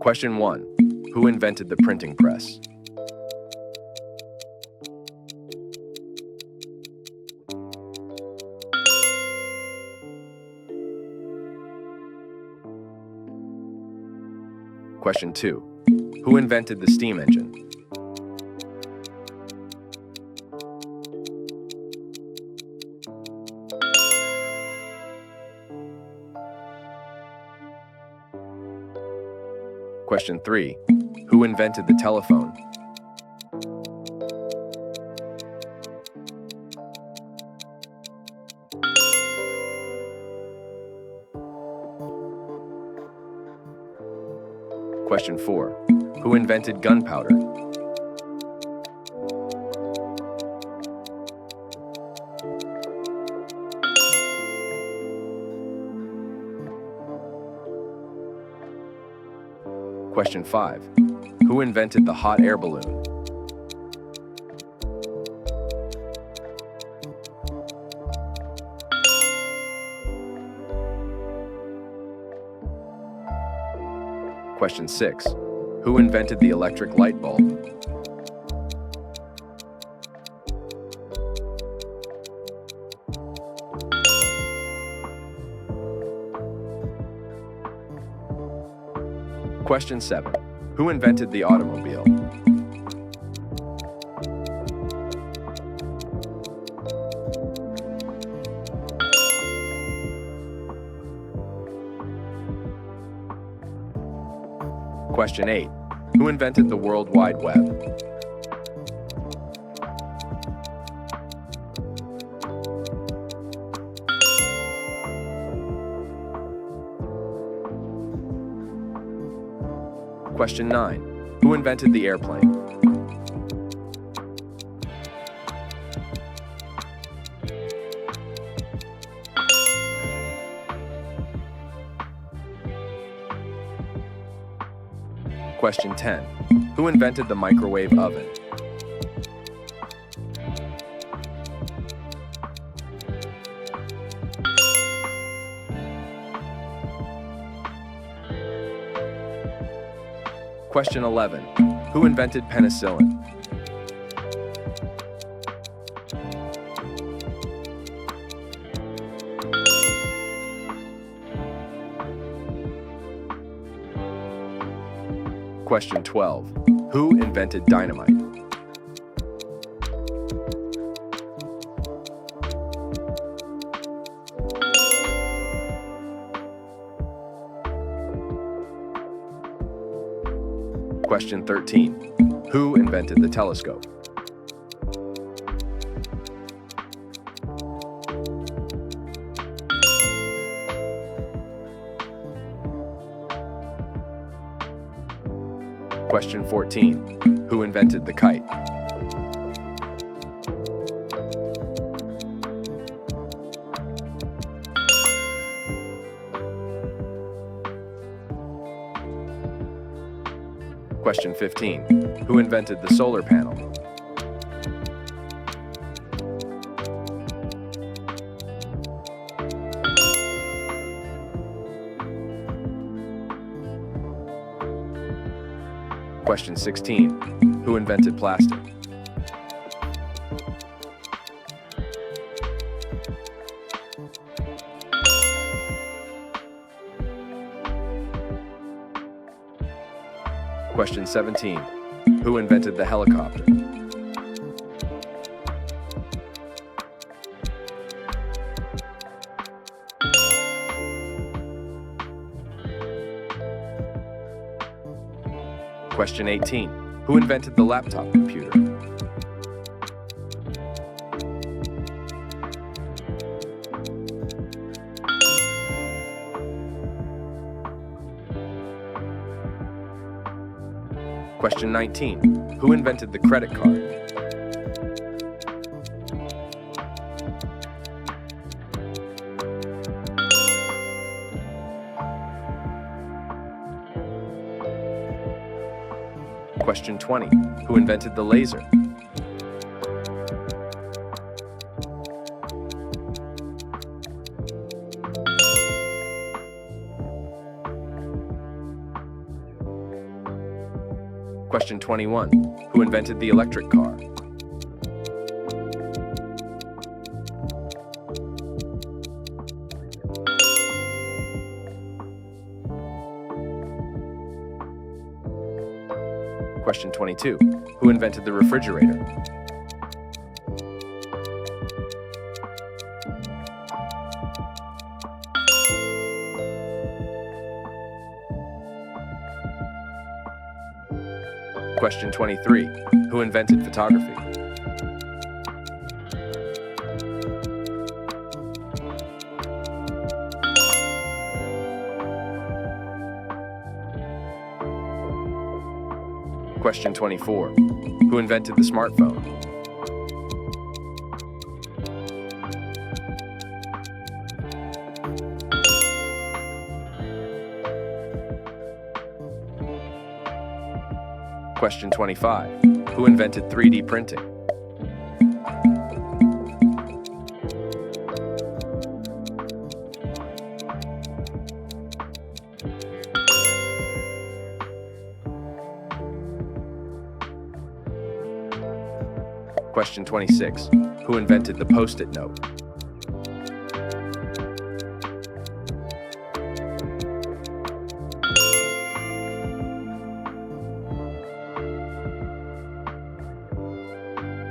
Question 1. Who invented the printing press? Question 2. Who invented the steam engine? Question 3. Who invented the telephone? Question 4. Who invented gunpowder? Question 5. Who invented the hot air balloon? Question 6. Who invented the electric light bulb? Question 7. Who invented the automobile? Question 8. Who invented the World Wide Web? Question 9. Who invented the airplane? Question 10. Who invented the microwave oven? Question 11. Who invented penicillin? Question 12. Who invented dynamite? Question 13. Who invented the telescope? Question 14. Who invented the kite? Question 15. Who invented the solar panel? Question 16. Who invented plastic? Question 17. Who invented the helicopter? Question 18. Who invented the laptop computer? Question 19. Who invented the credit card? Question 20. Who invented the laser? Question 21. Who invented the electric car? Question 22. Who invented the refrigerator? Question 23. Who invented photography? Question 24. Who invented the smartphone? Question 25. Who invented 3D printing? Question 26. Who invented the Post-it note?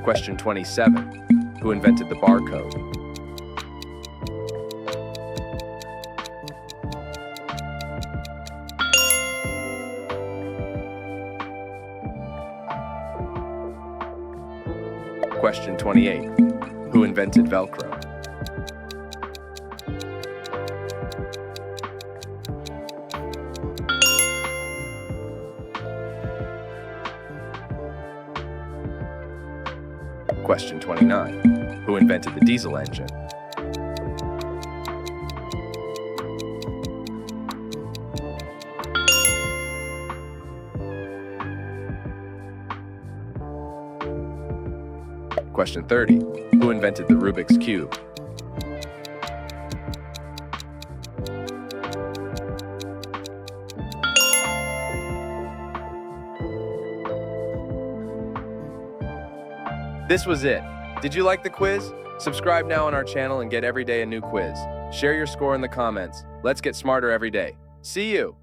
Question 27. Who invented the barcode? Question 28. Who invented Velcro? Question 29. Who invented the diesel engine? Question 30. Who invented the Rubik's Cube? This was it. Did you like the quiz? Subscribe now on our channel and get every day a new quiz. Share your score in the comments. Let's get smarter every day. See you!